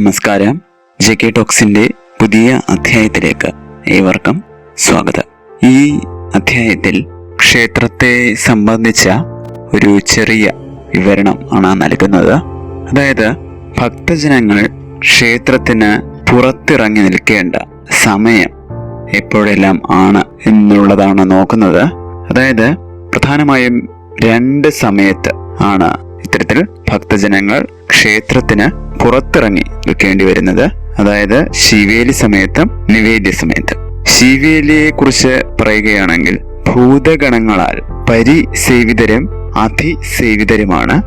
നമസ്കാരം. JK ടോക്സിന്റെ പുതിയ അധ്യായത്തിലേക്ക് ഏവർക്കും സ്വാഗതം. ഈ അധ്യായത്തിൽ ക്ഷേത്രത്തെ സംബന്ധിച്ച ഒരു ചെറിയ വിവരണം ആണ് നൽകുന്നത്. അതായത് ഭക്തജനങ്ങൾ ക്ഷേത്രത്തിന് പുറത്തിറങ്ങി നിൽക്കേണ്ട സമയം എപ്പോഴെല്ലാം ആണ് എന്നുള്ളതാണ് നോക്കുന്നത്. അതായത് പ്രധാനമായും 2 സമയത്ത് ആണ് ഇത്തരത്തിൽ ഭക്തജനങ്ങൾ ക്ഷേത്രത്തിന് പുറത്തിറങ്ങി നിൽക്കേണ്ടി വരുന്നത്. അതായത് ശീവേലി സമയത്തും നിവേദ്യ സമയത്തും. ശീവേലിയെ കുറിച്ച് പറയുകയാണെങ്കിൽ ഭൂതഗണങ്ങളാൽ പരിസേവിതരും അതിസേവിതരുമാണ്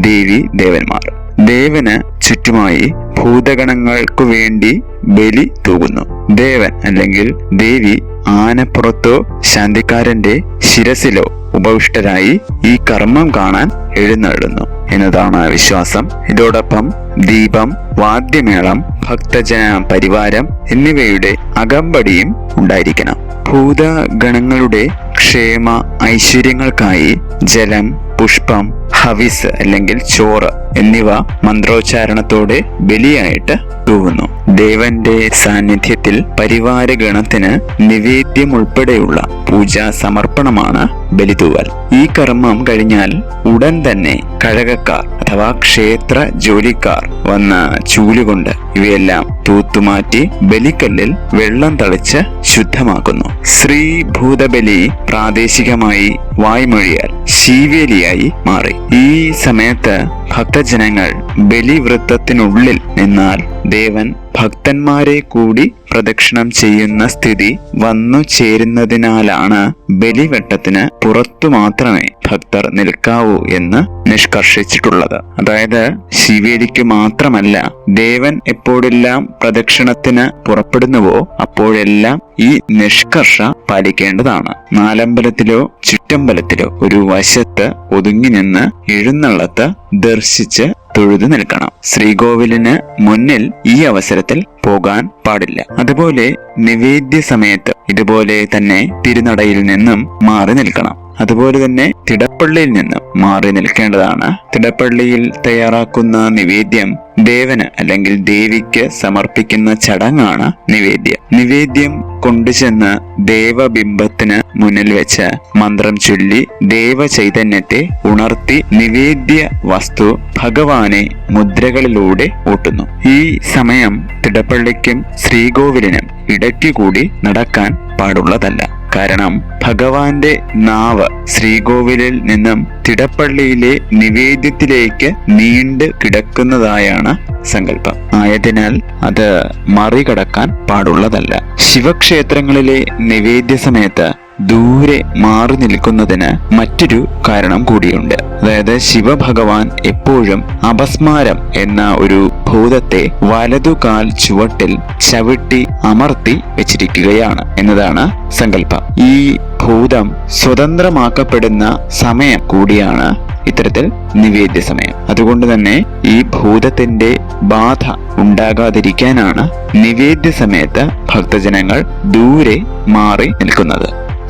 ദേവി ദേവന്മാർ. ദേവന് ചുറ്റുമായി ഭൂതഗണങ്ങൾക്കു വേണ്ടി ബലി തൂകുന്നു. ദേവൻ അല്ലെങ്കിൽ ദേവി ആനപ്പുറത്തോ ശാന്തിക്കാരന്റെ ശിരസിലോ ഉപവിഷ്ടരായി ഈ കർമ്മം കാണാൻ എഴുന്നള്ളുന്നു എന്നതാണ് വിശ്വാസം. ഇതോടൊപ്പം ദീപം, വാദ്യമേളം, ഭക്തജന പരിവാരം എന്നിവയുടെ അകമ്പടിയും ഉണ്ടായിരിക്കണം. ഭൂതഗണങ്ങളുടെ ക്ഷേമ ഐശ്വര്യങ്ങൾക്കായി ജലം, പുഷ്പം, ഹവിസ് അല്ലെങ്കിൽ ചോറ് എന്നിവ മന്ത്രോച്ചാരണത്തോടെ ബലിയായിട്ട് തൂവുന്നു. ദേവന്റെ സാന്നിധ്യത്തിൽ പരിവാരഗണത്തിന് നിവേദ്യം ഉൾപ്പെടെയുള്ള പൂജാ സമർപ്പണമാണ് ബലിതൂവൽ. ഈ കർമ്മം കഴിഞ്ഞാൽ ഉടൻ തന്നെ കഴകക്കാർ അഥവാ ക്ഷേത്ര ജോലിക്കാർ വന്ന് ചൂലുകൊണ്ട് ഇവയെല്ലാം തൂത്തുമാറ്റി ബലിക്കല്ലിൽ വെള്ളം തളിച്ച് ശുദ്ധമാക്കുന്നു. ശ്രീഭൂതബലി പ്രാദേശികമായി വായ്മൊഴിയാൽ ശീവേലിയായി മാറി. ഈ സമയത്ത് ഭക്തജനങ്ങൾ ബലിവൃത്തത്തിനുള്ളിൽ നിന്നാൽ ദേവൻ ഭക്തന്മാരെ കൂടി പ്രദക്ഷിണം ചെയ്യുന്ന സ്ഥിതി വന്നു ചേരുന്നതിനാലാണ് ബലിവട്ടത്തിന് പുറത്തു മാത്രമേ ഭക്തർ നിൽക്കാവൂ എന്ന് നിഷ്കർഷിച്ചിട്ടുള്ളത്. അതായത് ശിവേലിക്ക് മാത്രമല്ല, ദേവൻ എപ്പോഴെല്ലാം പ്രദക്ഷിണത്തിന് പുറപ്പെടുന്നുവോ അപ്പോഴെല്ലാം ഈ നിഷ്കർഷ പാലിക്കേണ്ടതാണ്. നാലമ്പലത്തിലോ ചുറ്റമ്പലത്തിലോ ഒരു വശത്ത് ഒതുങ്ങി നിന്ന് എഴുന്നള്ളത്ത് ദർശിച്ച് തൊഴുതു നിൽക്കണം. ശ്രീകോവിലിന് മുന്നിൽ ഈ അവസരത്തിൽ പോകാൻ പാടില്ല. അതുപോലെ നിവേദ്യ സമയത്ത് ഇതുപോലെ തന്നെ തിരുനടയിൽ നിന്നും മാറി നിൽക്കണം. അതുപോലെ തന്നെ തിടപ്പള്ളിയിൽ നിന്നും മാറി നിൽക്കേണ്ടതാണ്. തിടപ്പള്ളിയിൽ തയ്യാറാക്കുന്ന നിവേദ്യം ദേവന് അല്ലെങ്കിൽ ദേവിക്ക് സമർപ്പിക്കുന്ന ചടങ്ങാണ് നിവേദ്യം. നിവേദ്യം കൊണ്ടുചെന്ന് ദേവബിംബത്തിന് മുന്നിൽ വെച്ച് മന്ത്രം ചൊല്ലി ദേവചൈതന്യത്തെ ഉണർത്തി നിവേദ്യ വസ്തു ഭഗവാനെ മുദ്രകളിലൂടെ ഊട്ടുന്നു. ഈ സമയം തിടപ്പള്ളിക്കും ശ്രീകോവിലിനും ഇടയ്ക്കുകൂടി നടക്കാൻ പാടുള്ളതല്ല. കാരണം ഭഗവാന്റെ നാവ് ശ്രീകോവിലിൽ നിന്നും തിടപ്പള്ളിയിലെ നിവേദ്യത്തിലേക്ക് നീണ്ടു കിടക്കുന്നതായാണ് സങ്കല്പം. ആയതിനാൽ അത് മറികടക്കാൻ പാടുള്ളതല്ല. ശിവക്ഷേത്രങ്ങളിലെ നിവേദ്യ സമയത്ത് ദൂരെ മാറി നിൽക്കുന്നതിന് മറ്റൊരു കാരണം കൂടിയുണ്ട്. അതായത് ശിവഭഗവാൻ എപ്പോഴും അപസ്മാരം എന്ന ഒരു ഭൂതത്തെ വലതുകാൽ ചുവട്ടിൽ ചവിട്ടി അമർത്തി വെച്ചിരിക്കുകയാണ് എന്നതാണ് സങ്കല്പം. ഈ ഭൂതം സ്വതന്ത്രമാക്കപ്പെടുന്ന സമയം കൂടിയാണ് ഇത്തരത്തിൽ നിവേദ്യ സമയം. അതുകൊണ്ട് തന്നെ ഈ ഭൂതത്തിന്റെ ബാധ ഉണ്ടാകാതിരിക്കാനാണ് നിവേദ്യ സമയത്ത് ഭക്തജനങ്ങൾ ദൂരെ മാറി നിൽക്കുന്നത്.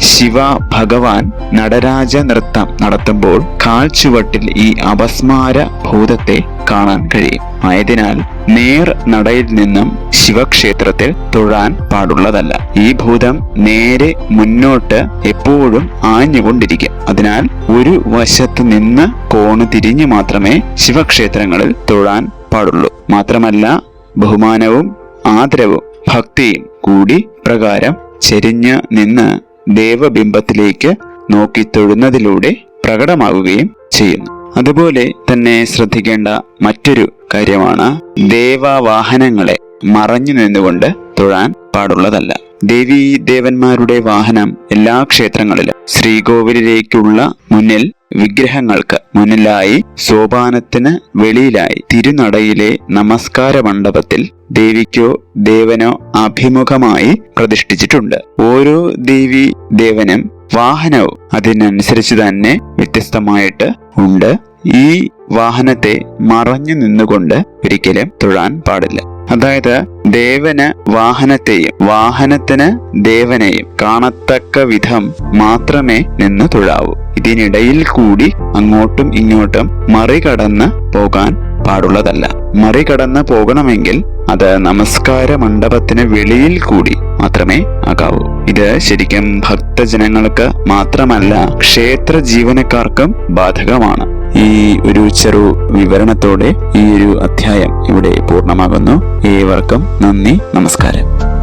ശിവ ഭഗവാൻ നടരാജ നൃത്തം നടത്തുമ്പോൾ കാൽച്ചുവട്ടിൽ ഈ അപസ്മാര ഭൂതത്തെ കാണാൻ കഴിയും. ആയതിനാൽ നേർ നടയിൽ നിന്നും ശിവക്ഷേത്രത്തിൽ തൊഴാൻ പാടുള്ളതല്ല. ഈ ഭൂതം നേരെ മുന്നോട്ട് എപ്പോഴും ആഞ്ഞുകൊണ്ടിരിക്കും. അതിനാൽ ഒരു വശത്ത് നിന്ന് കോണ് തിരിഞ്ഞു മാത്രമേ ശിവക്ഷേത്രങ്ങളിൽ തൊഴാൻ പാടുള്ളൂ. മാത്രമല്ല ബഹുമാനവും ആദരവും ഭക്തിയും കൂടി പ്രകാരം ചെരിഞ്ഞ് നിന്ന് ദേവബിംബത്തിലേക്ക് നോക്കി തൊഴുന്നതിലൂടെ പ്രകടമാവുകയും ചെയ്യുന്നു. അതുപോലെ തന്നെ ശ്രദ്ധിക്കേണ്ട മറ്റൊരു കാര്യമാണ് ദേവവാഹനങ്ങളെ മറഞ്ഞു നിന്നുകൊണ്ട് തൊഴാൻ പാടുള്ളതല്ല. ദേവീ ദേവന്മാരുടെ വാഹനം എല്ലാ ക്ഷേത്രങ്ങളിലും ശ്രീകോവിലിലേക്കുള്ള മുന്നിൽ വിഗ്രഹങ്ങൾക്ക് മുന്നിലായി സോപാനത്തിന് വെളിയിലായി തിരുനടയിലെ നമസ്കാര മണ്ഡപത്തിൽ ദേവിക്കോ ദേവനോ അഭിമുഖമായി പ്രതിഷ്ഠിച്ചിട്ടുണ്ട്. ഓരോ ദേവി ദേവനും വാഹനവും അതിനനുസരിച്ച് തന്നെ വ്യത്യസ്തമായിട്ട് ഉണ്ട്. ഈ വാഹനത്തെ മറഞ്ഞു നിന്നുകൊണ്ട് ഒരിക്കലും തൊഴാൻ പാടില്ല. അതായത് ദേവന് വാഹനത്തെയും വാഹനത്തിന് ദേവനെയും കാണത്തക്ക വിധം മാത്രമേ നിന്ന് തൊഴാവൂ. ഇതിനിടയിൽ കൂടി അങ്ങോട്ടും ഇങ്ങോട്ടും മറികടന്ന് പോകാൻ പാടുള്ളതല്ല. മറികടന്ന് പോകണമെങ്കിൽ അത് നമസ്കാര മണ്ഡപത്തിന് വെളിയിൽ കൂടി മാത്രമേ ആകാവൂ. ഇത് ശരിക്കും ഭക്തജനങ്ങൾക്ക് മാത്രമല്ല, ക്ഷേത്ര ജീവനക്കാർക്കും ബാധകമാണ്. ഈ ഒരു ചെറു വിവരണത്തോടെ ഈ ഒരു അധ്യായം ഇവിടെ പൂർണ്ണമാകുന്നു. ഏവർക്കും നന്ദി, നമസ്കാരം.